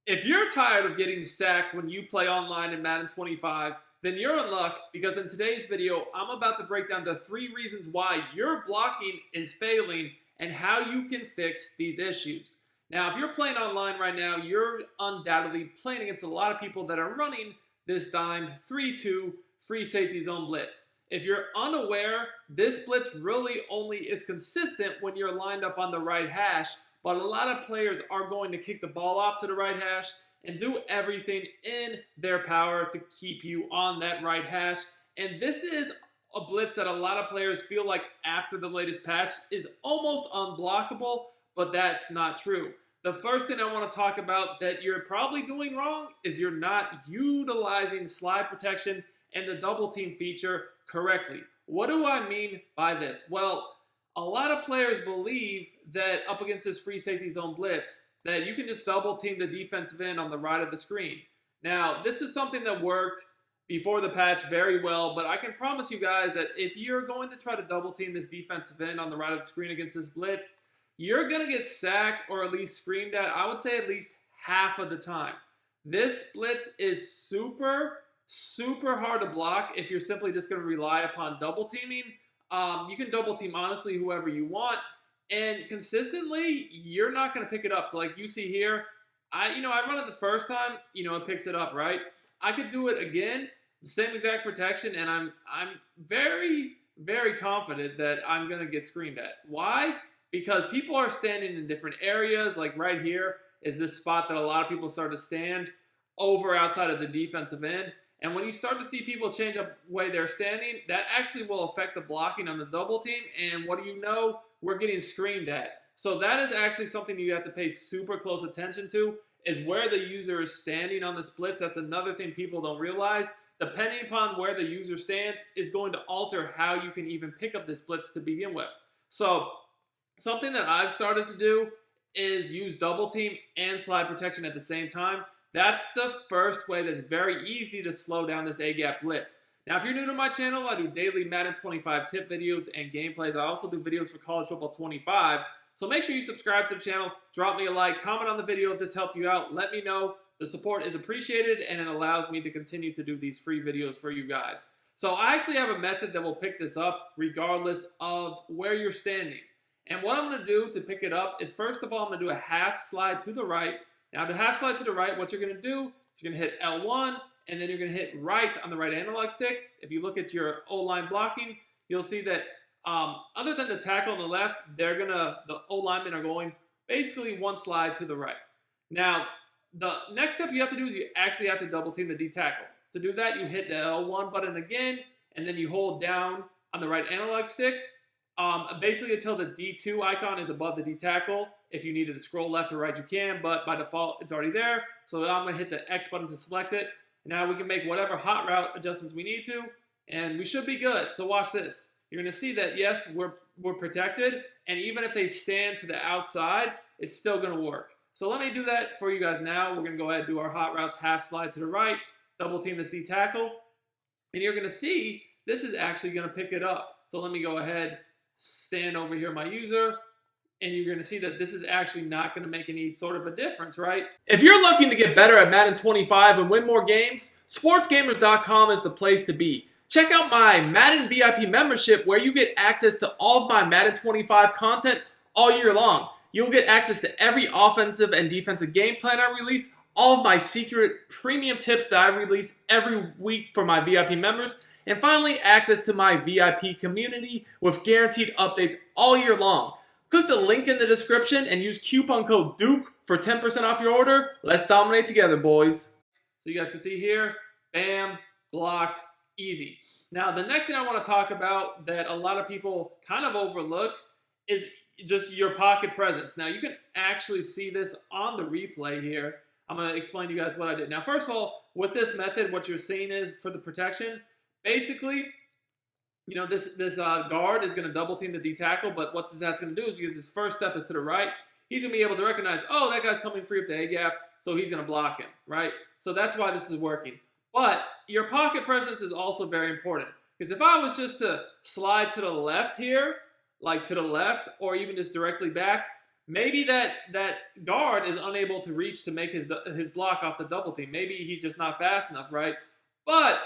If you're tired of getting sacked when you play online in Madden 25, then you're in luck because in today's video, I'm about to break down the 3 reasons why your blocking is failing and how you can fix these issues. Now, if you're playing online right now, you're undoubtedly playing against a lot of people that are running this dime 3-2 free safety zone blitz. If you're unaware, this blitz really only is consistent when you're lined up on the right hash, but a lot of players are going to kick the ball off to the right hash and do everything in their power to keep you on that right hash. And this is a blitz that a lot of players feel like after the latest patch is almost unblockable, but that's not true. The first thing I want to talk about that you're probably doing wrong is you're not utilizing slide protection and the double team feature correctly. What do I mean by this? Well, a lot of players believe that up against this free safety zone blitz, that you can just double team the defensive end on the right of the screen. Now, this is something that worked before the patch very well, but I can promise you guys that if you're going to try to double team this defensive end on the right of the screen against this blitz, you're going to get sacked or at least screamed at, I would say at least half of the time. This blitz is super hard to block if you're simply just going to rely upon double teaming. You can double team honestly whoever you want, and consistently you're not going to pick it up. So like you see here, I run it the first time, it picks it up, right? I could do it again, the same exact protection, and I'm very confident that I'm going to get screamed at. Why? Because people are standing in different areas. Like right here is this spot that a lot of people start to stand over outside of the defensive end. And when you start to see people change up the way they're standing, that actually will affect the blocking on the double team. And what do you know? We're getting screamed at. So that is actually something you have to pay super close attention to, is where the user is standing on the splits. That's another thing people don't realize. Depending upon where the user stands is going to alter how you can even pick up this blitz to begin with. So something that I've started to do is use double team and slide protection at the same time. That's the first way that's very easy to slow down this A-gap blitz. Now, if you're new to my channel, I do daily Madden 25 tip videos and gameplays. I also do videos for College Football 25. So make sure you subscribe to the channel, drop me a like, comment on the video if this helped you out. Let me know. The support is appreciated, and it allows me to continue to do these free videos for you guys. So I actually have a method that will pick this up regardless of where you're standing. And what I'm going to do to pick it up is, first of all, I'm going to do a half slide to the right. Now, to half slide to the right, what you're going to do is you're going to hit L1, and then you're going to hit right on the right analog stick. If you look at your O-line blocking, you'll see that other than the tackle on the left, the O-linemen are going basically one slide to the right. Now, the next step you have to do is you actually have to double team the D tackle. To do that, you hit the L1 button again, and then you hold down on the right analog stick, basically until the D2 icon is above the D tackle. If you needed to scroll left or right, you can, but by default, it's already there. So I'm going to hit the X button to select it. Now we can make whatever hot route adjustments we need to, and we should be good. So watch this. You're going to see that, yes, we're protected, and even if they stand to the outside, it's still going to work. So let me do that for you guys now. We're going to go ahead and do our hot routes, half slide to the right, double team this D tackle, and you're going to see this is actually going to pick it up. So let me go ahead, stand over here, my user, and you're going to see that this is actually not going to make any sort of a difference, right? If you're looking to get better at Madden 25 and win more games, sportsgamers.com is the place to be. Check out my Madden VIP membership where you get access to all of my Madden 25 content all year long. You'll get access to every offensive and defensive game plan I release, all of my secret premium tips that I release every week for my VIP members, and finally, access to my VIP community with guaranteed updates all year long. Click the link in the description and use coupon code DUKE for 10% off your order. Let's dominate together, boys. So you guys can see here, bam, blocked, easy. Now, the next thing I want to talk about that a lot of people kind of overlook is just your pocket presence. Now, you can actually see this on the replay here. I'm going to explain to you guys what I did. Now, first of all, with this method, what you're seeing is for the protection, basically, this guard is going to double team the D tackle, but what that's going to do is, because his first step is to the right, he's going to be able to recognize, oh, that guy's coming free up the A-gap, so he's going to block him, right? So that's why this is working. But your pocket presence is also very important, because if I was just to slide to the left here, like to the left, or even just directly back, maybe that guard is unable to reach to make his block off the double team. Maybe he's just not fast enough, right? But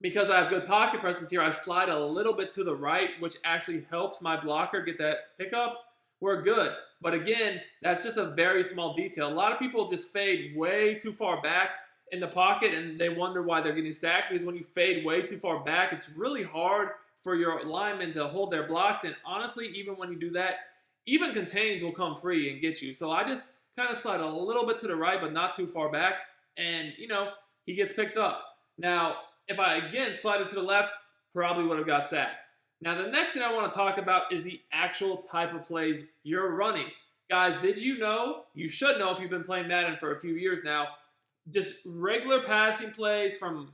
because I have good pocket presence here, I slide a little bit to the right, which actually helps my blocker get that pickup. We're good. But again, that's just a very small detail. A lot of people just fade way too far back in the pocket, and they wonder why they're getting sacked, because when you fade way too far back, it's really hard for your linemen to hold their blocks. And honestly, even when you do that, even contains will come free and get you. So I just kind of slide a little bit to the right, but not too far back. And, he gets picked up. Now, if I, again, slide it to the left, probably would have got sacked. Now, the next thing I want to talk about is the actual type of plays you're running. Guys, did you know? You should know if you've been playing Madden for a few years now. Just regular passing plays from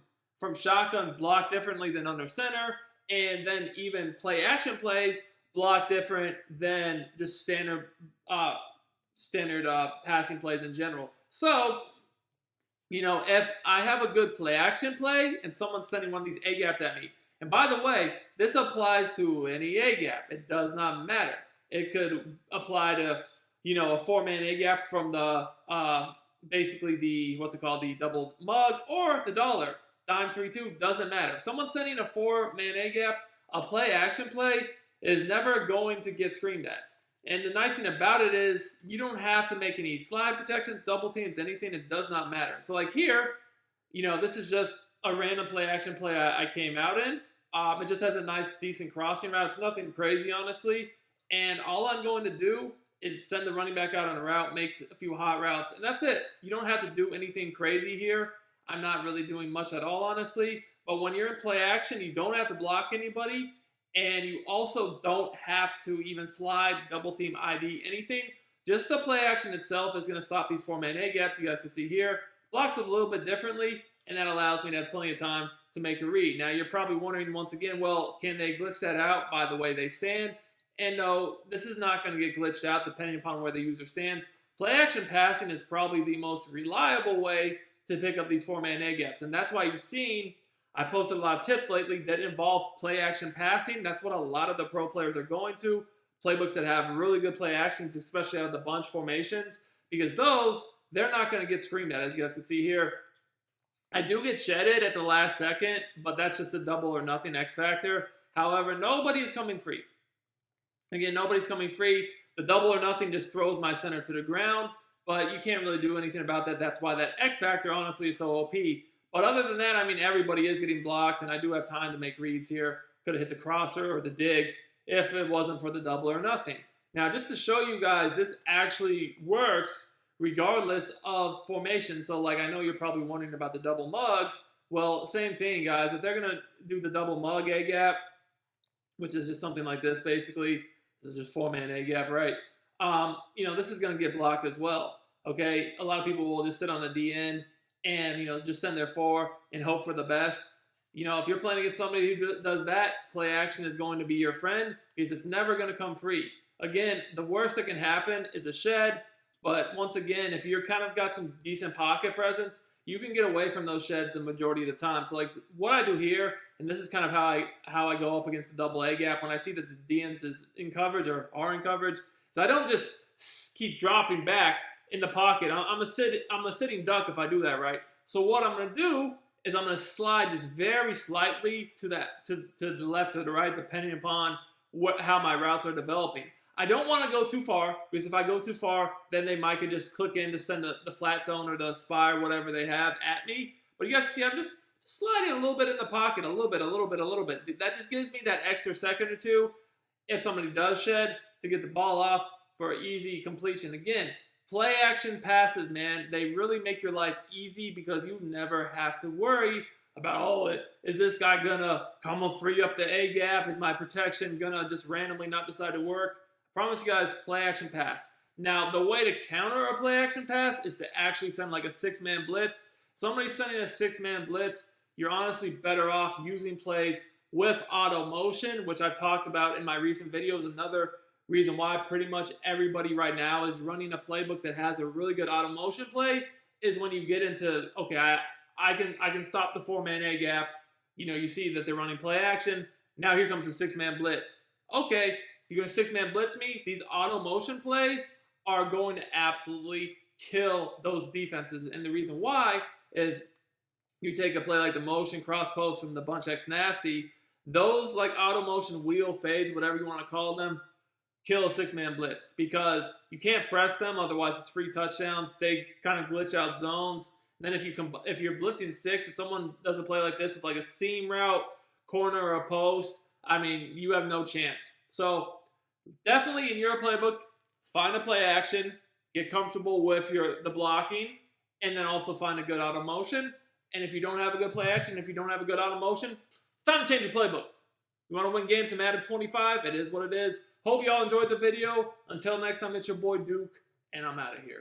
shotgun block differently than under center, and then even play action plays block different than just standard passing plays in general. So, if I have a good play action play and someone's sending one of these A gaps at me, and by the way, this applies to any A gap. It does not matter. It could apply to, a 4-man A gap from the basically the double mug, or the dollar dime 3-2, doesn't matter. If someone's sending a 4-man A gap, a play action play is never going to get screamed at. And the nice thing about it is you don't have to make any slide protections, double teams, anything. It does not matter. So like here, this is just a random play action play I came out in. It just has a nice, decent crossing route. It's nothing crazy, honestly. And all I'm going to do is send the running back out on a route, make a few hot routes, and that's it. You don't have to do anything crazy here. I'm not really doing much at all, honestly. But when you're in play action, you don't have to block anybody. And you also don't have to even slide, double team, ID, anything. Just the play action itself is going to stop these 4-man A gaps. You guys can see here. Blocks it a little bit differently, and that allows me to have plenty of time to make a read. Now, you're probably wondering once again, well, can they glitch that out by the way they stand? And no, this is not going to get glitched out depending upon where the user stands. Play action passing is probably the most reliable way to pick up these 4-man A gaps. And that's why you've seen I posted a lot of tips lately that involve play action passing. That's what a lot of the pro players are going to. Playbooks that have really good play actions, especially out of the bunch formations, because those, they're not going to get screamed at, as you guys can see here. I do get shedded at the last second, but that's just the double or nothing X factor. However, nobody is coming free. Again, nobody's coming free. The double or nothing just throws my center to the ground, but you can't really do anything about that. That's why that X factor, honestly, is so OP. But other than that, everybody is getting blocked, and I do have time to make reads here. Could have hit the crosser or the dig if it wasn't for the double or nothing. Now, just to show you guys, this actually works regardless of formation. So, I know you're probably wondering about the double mug. Well, same thing, guys. If they're going to do the double mug A gap, which is just something like this, basically. This is just 4-man A gap, right? This is going to get blocked as well, okay? A lot of people will just sit on the DN and, just send their 4 and hope for the best. If you're playing against somebody who does that, play action is going to be your friend because it's never going to come free. Again, the worst that can happen is a shed, but once again, if you're kind of got some decent pocket presence, you can get away from those sheds the majority of the time. So, what I do here, and this is kind of how I go up against the double A gap when I see that the DNs is in coverage or are in coverage, so I don't just keep dropping back in the pocket. I'm a sitting duck if I do that, right? So what I'm going to do is I'm going to slide just very slightly to the left or the right, depending upon how my routes are developing. I don't want to go too far, because if I go too far, then they might could just click in to send the flat zone or the spy or whatever they have at me. But you guys see, I'm just sliding a little bit in the pocket, a little bit. That just gives me that extra second or two if somebody does shed to get the ball off for easy completion. Again, play action passes, man, they really make your life easy because you never have to worry about, is this guy gonna come and free up the A gap? Is my protection gonna just randomly not decide to work? I promise you guys, play action pass. Now, the way to counter a play action pass is to actually send a 6-man blitz. Somebody's sending a 6-man blitz, you're honestly better off using plays with auto motion, which I've talked about in my recent videos. Another reason why pretty much everybody right now is running a playbook that has a really good auto motion play is when you get into, okay, I can stop the 4-man A gap. You see that they're running play action. Now here comes the 6-man blitz. Okay, you're going to six-man blitz me, these auto motion plays are going to absolutely kill those defenses. And the reason why is you take a play like the motion cross post from the bunch X nasty, those like auto motion wheel fades, whatever you want to call them, kill a six-man blitz because you can't press them, otherwise it's free touchdowns. They kind of glitch out zones. And then if you're blitzing six, if someone does a play like this with like a seam route, corner, or a post, I mean, you have no chance. So definitely in your playbook, find a play action, get comfortable with the blocking, and then also find a good auto motion. And if you don't have a good play action, if you don't have a good auto motion, it's time to change your playbook. You want to win games in Madden 25? It is what it is. Hope you all enjoyed the video. Until next time, it's your boy Duke, and I'm out of here.